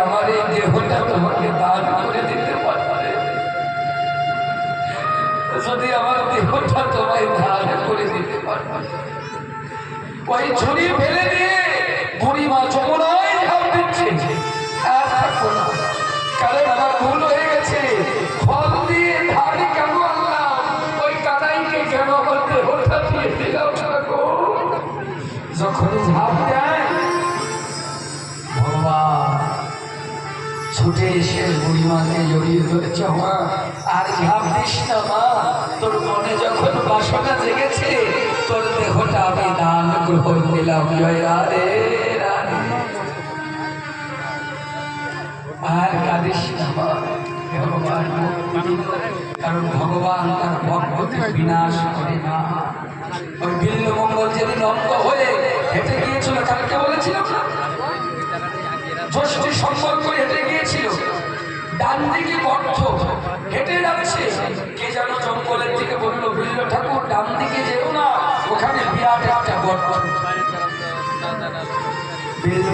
আমার এই দেহটা তোমাকে দান করে দিতে পারবে, যদি আমার দেহটা তোমায় দান করে দিতে পারবে, ওই ছুরি ফেলে দিয়ে বুড়িমা যমুনায় ঝাঁপ দিচ্ছে। আর থাকবো না, কারণ আমার ভুল হয়ে গেছে। ফল দিয়ে ধারে কেন আনলাম, ওই কানাইকে কেন আমার দেহটা দিয়ে দিলাম না গো। যখন ঝাঁপ দেয় ভগবান ছুটে এসে বুড়িমাকে জড়িয়ে ধরেছে, মা আর ঝাঁপ দিস না মা, তোর মনে যখন বাসনা জেগেছে তোর দেহটা আমি দান গ্রহণ দিলাম। জয় রাধে রাধে। আর কাঁদিস না মা, ভগবান কারণ ভগবান তার ভক্তকে বিনাশ করে না। ওই বিল্লমঙ্গল যেদিন অঙ্গ হয়ে হেঁটে গিয়েছিল, কালকে বলেছিলাম না, ষষ্ঠী সম্পর্ক করে হেঁটে গিয়েছিল, ডান দিকে গর্ত হেঁটে যাচ্ছে, কে যেন জঙ্গলের দিকে বললো, বিল্ল ঠাকুর ডান দিকে যেও না, ওখানে বিরাট একটা গর্ত। বিল্ল